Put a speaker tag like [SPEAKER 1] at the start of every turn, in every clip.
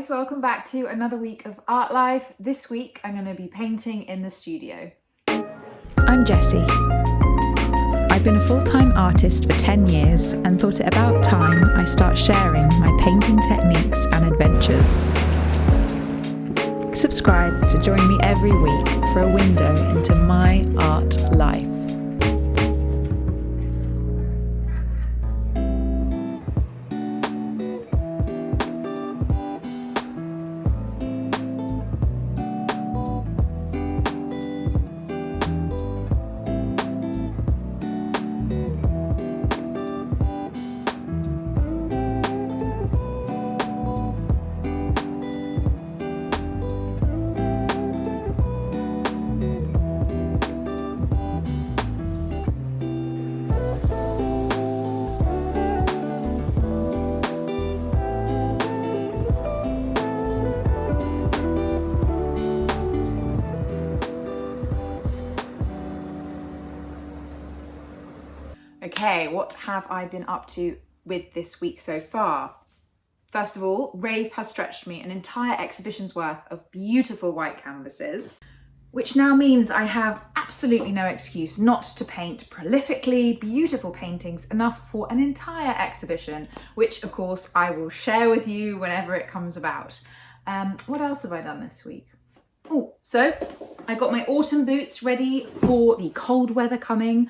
[SPEAKER 1] guys, welcome back to another week of Art Life. This week I'm going to be painting in the studio.
[SPEAKER 2] I'm Jessie. I've been a full-time artist for 10 years and thought it about time I start sharing my painting techniques and adventures. Subscribe to join me every week for a window into my art life.
[SPEAKER 1] Okay, what have I been up to with this week so far? First of all, Rave has stretched me an entire exhibition's worth of beautiful white canvases, which now means I have absolutely no excuse not to paint prolifically beautiful paintings enough for an entire exhibition, which of course I will share with you whenever it comes about. What else have I done this week? Oh, so I got my autumn boots ready for the cold weather coming.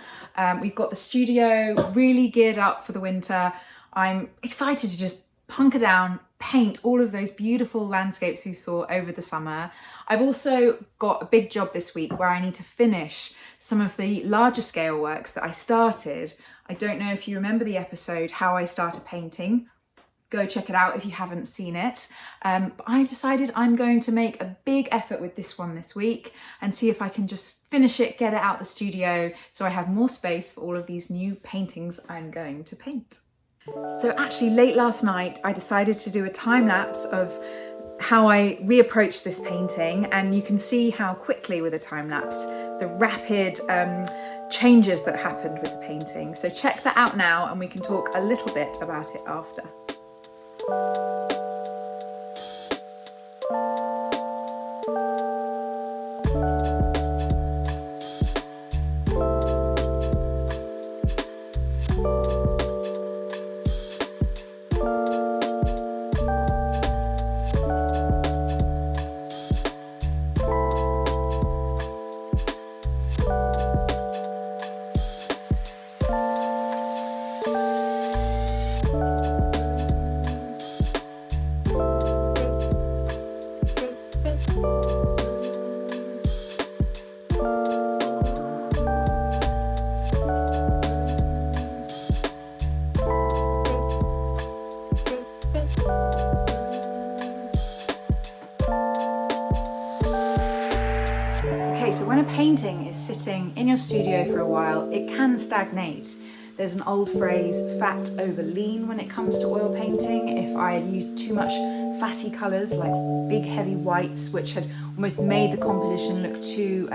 [SPEAKER 1] We've got the studio really geared up for the winter. I'm excited to just hunker down, paint all of those beautiful landscapes we saw over the summer. I've also got a big job this week where I need to finish some of the larger scale works that I started. I don't know if you remember the episode, How I Started Painting. Go check it out if you haven't seen it. But I've decided I'm going to make a big effort with this one this week and see if I can just finish it, get it out the studio so I have more space for all of these new paintings I'm going to paint. So actually late last night, I decided to do a time lapse of how I reapproached this painting, and you can see how quickly with a time lapse, the rapid changes that happened with the painting. So check that out now and we can talk a little bit about it after. So when a painting is sitting in your studio for a while, it can stagnate. There's an old phrase, fat over lean, when it comes to oil painting. If I had used too much fatty colours like big heavy whites, which had almost made the composition look too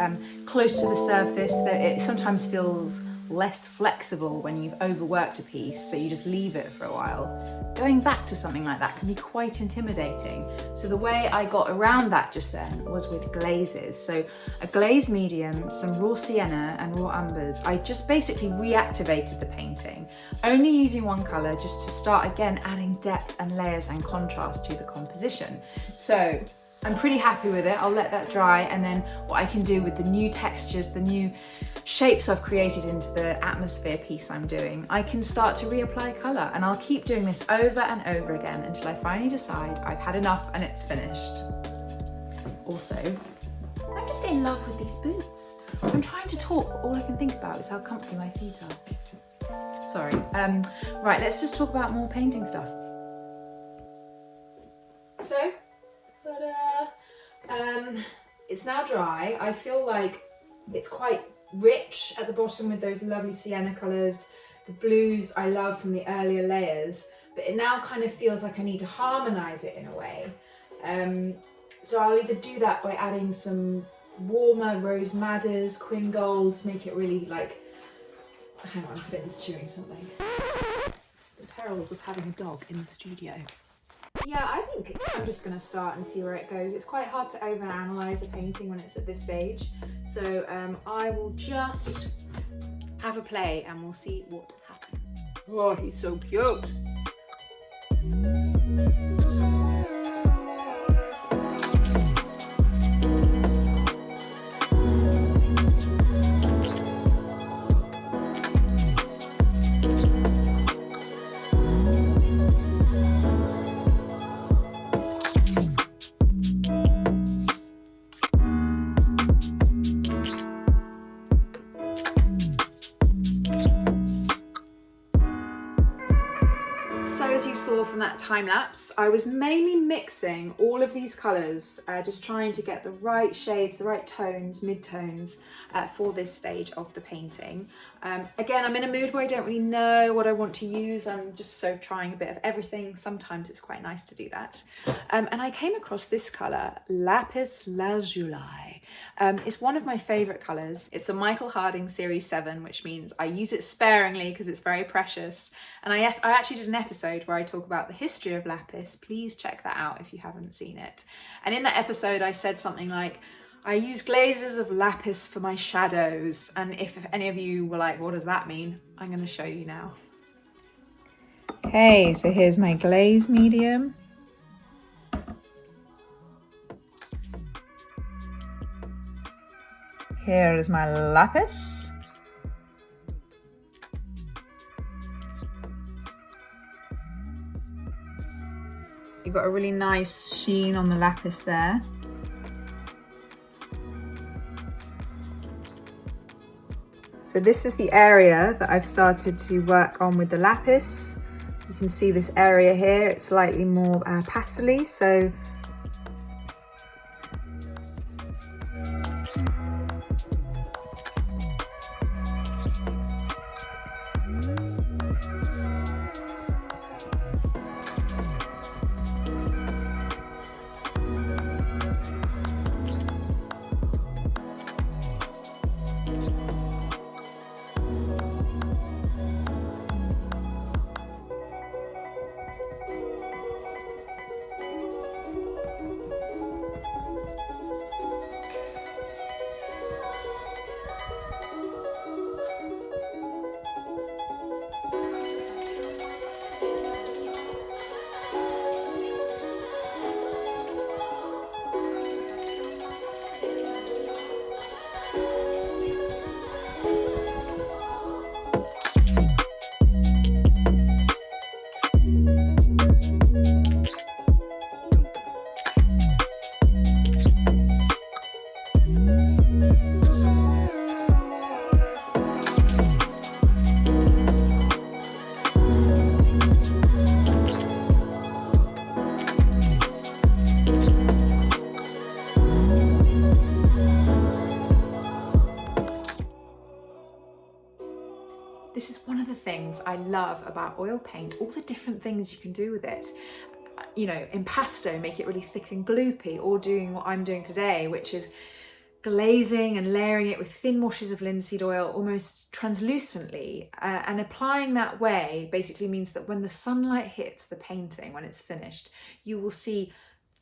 [SPEAKER 1] close to the surface, that it sometimes feels less flexible when you've overworked a piece, so you just leave it for a while. Going back to something like that can be quite intimidating. So the way I got around that just then was with glazes. So a glaze medium, some raw sienna and raw umbers. I just basically reactivated the painting, only using one colour just to start again adding depth and layers and contrast to the composition. So I'm pretty happy with it. I'll let that dry, and then what I can do with the new textures, the new shapes I've created into the atmosphere piece I'm doing, I can start to reapply colour, and I'll keep doing this over and over again until I finally decide I've had enough and it's finished. Also, I'm just in love with these boots. I'm trying to talk, but all I can think about is how comfy my feet are. Sorry. Right, let's just talk about more painting stuff. So, it's now dry. I feel like it's quite rich at the bottom with those lovely sienna colours. The blues I love from the earlier layers, but it now kind of feels like I need to harmonise it in a way. So I'll either do that by adding some warmer rose madders, quin golds, make it really like, hang on, Finn's chewing something. The perils of having a dog in the studio. Yeah, I think I'm just going to start and see where it goes. It's quite hard to overanalyze a painting when it's at this stage. So I will just have a play and we'll see what happens. Oh, he's so cute. So as you saw from that time lapse, I was mainly mixing all of these colours, just trying to get the right shades, the right tones, mid-tones for this stage of the painting. Again, I'm in a mood where I don't really know what I want to use. I'm just so trying a bit of everything. Sometimes it's quite nice to do that. And I came across this colour, Lapis Lazuli. It's one of my favourite colours. It's a Michael Harding Series 7, which means I use it sparingly because it's very precious. And I actually did an episode where I talk about the history of lapis. Please check that out if you haven't seen it. And in that episode, I said something like, I use glazes of lapis for my shadows. And if any of you were like, what does that mean? I'm going to show you now. Okay, so here's my glaze medium. Here is my lapis. You've got a really nice sheen on the lapis there. So this is the area that I've started to work on with the lapis. You can see this area here, it's slightly more pastel-y, so this is one of the things I love about oil paint, all the different things you can do with it. You know, impasto, make it really thick and gloopy, or doing what I'm doing today, which is glazing and layering it with thin washes of linseed oil almost translucently. And applying that way basically means that when the sunlight hits the painting, when it's finished, you will see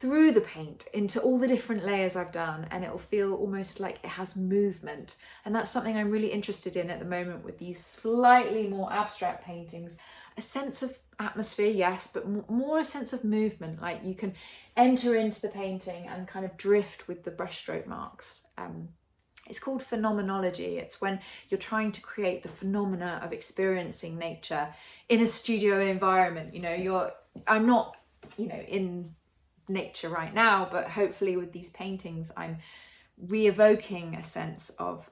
[SPEAKER 1] through the paint into all the different layers I've done, and it'll feel almost like it has movement. And that's something I'm really interested in at the moment with these slightly more abstract paintings. A sense of atmosphere, yes, but more a sense of movement, like you can enter into the painting and kind of drift with the brushstroke marks. It's called phenomenology. It's when you're trying to create the phenomena of experiencing nature in a studio environment. You know, I'm not, you know, in nature right now, but hopefully with these paintings I'm re-evoking a sense of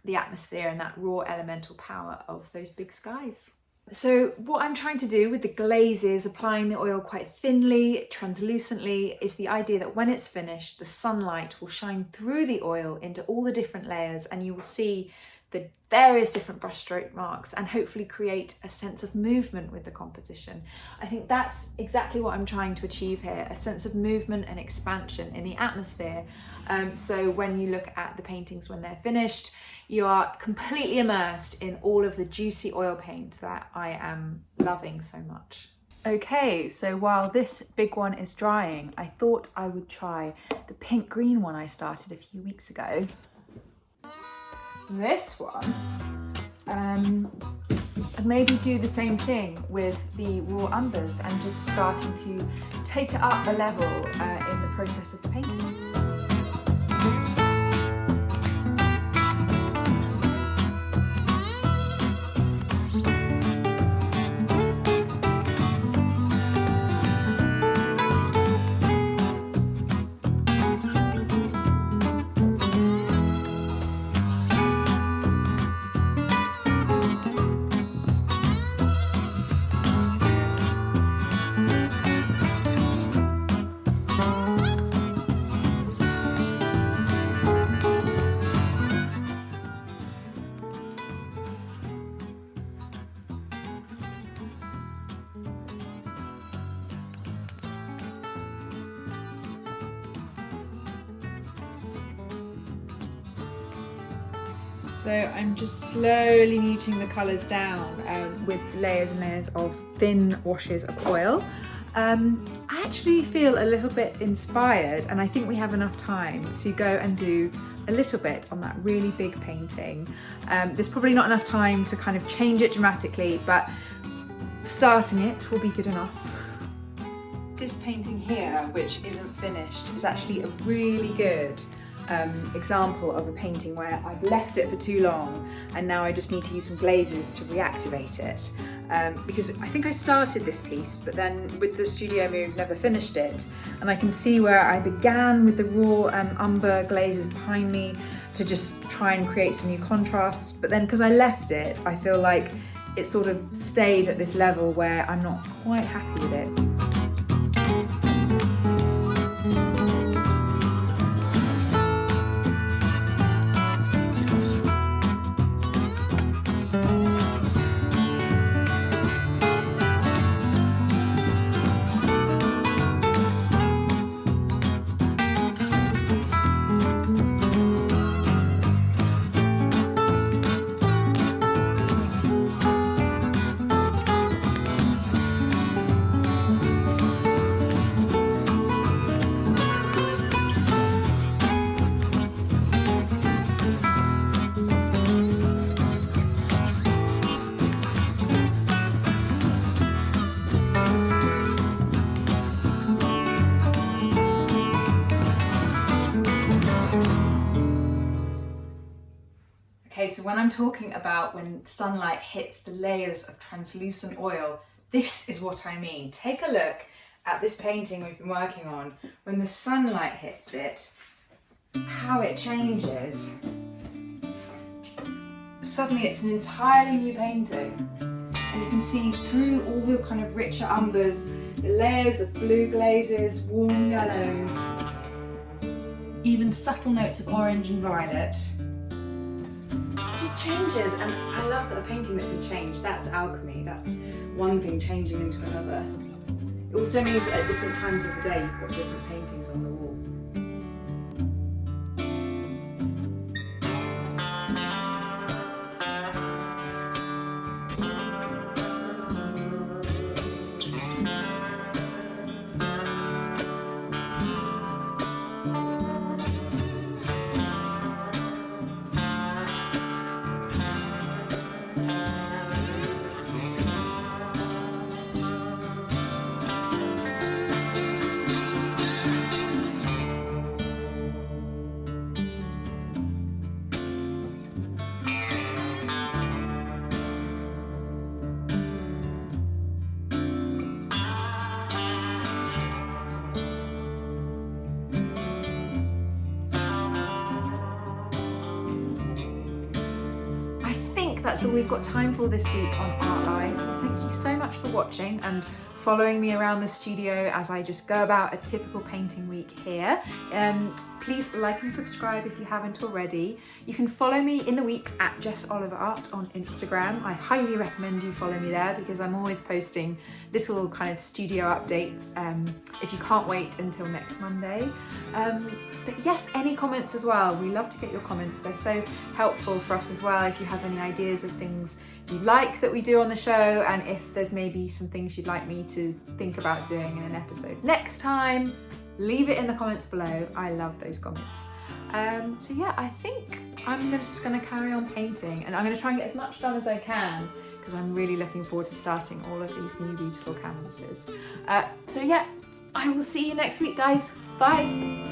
[SPEAKER 1] the atmosphere and that raw elemental power of those big skies. So what I'm trying to do with the glazes, applying the oil quite thinly, translucently, is the idea that when it's finished, the sunlight will shine through the oil into all the different layers, and you will see the various different brushstroke marks and hopefully create a sense of movement with the composition. I think that's exactly what I'm trying to achieve here, a sense of movement and expansion in the atmosphere. So when you look at the paintings when they're finished, you are completely immersed in all of the juicy oil paint that I am loving so much.
[SPEAKER 2] Okay, so while this big one is drying, I thought I would try the pink green one I started a few weeks ago. This one, I'd maybe do the same thing with the raw umbers and just starting to take it up a level in the process of the painting. So I'm just slowly muting the colours down with layers and layers of thin washes of oil. I actually feel a little bit inspired, and I think we have enough time to go and do a little bit on that really big painting. There's probably not enough time to kind of change it dramatically, but starting it will be good enough. This painting here, which isn't finished, is actually a really good example of a painting where I've left it for too long and now I just need to use some glazes to reactivate it, because I think I started this piece but then with the studio move never finished it, and I can see where I began with the raw umber glazes behind me to just try and create some new contrasts, but then because I left it I feel like it sort of stayed at this level where I'm not quite happy with it. Okay, so when I'm talking about when sunlight hits the layers of translucent oil, this is what I mean. Take a look at this painting we've been working on. When the sunlight hits it, how it changes. Suddenly it's an entirely new painting. And you can see through all the kind of richer umbers, the layers of blue glazes, warm yellows, even subtle notes of orange and violet. It just changes, and I love that a painting that can change, that's alchemy, that's one thing changing into another. It also means that at different times of the day you've got different paintings on the wall. That's all we've got time for this week on Art Live. Well, thank you so much for watching and following me around the studio as I just go about a typical painting week here. Please like and subscribe if you haven't already. You can follow me in the week at Jess Oliver Art on Instagram. I highly recommend you follow me there because I'm always posting little kind of studio updates if you can't wait until next Monday. But yes, any comments as well. We love to get your comments. They're so helpful for us as well if you have any ideas of things
[SPEAKER 1] you like that we do on the show, and if there's maybe some things you'd like me to think about doing in an episode next time. Leave it in the comments below. I love those comments. So yeah, I think I'm just going to carry on painting, and I'm going to try and get as much done as I can because I'm really looking forward to starting all of these new beautiful canvases. So yeah, I will see you next week, guys. Bye.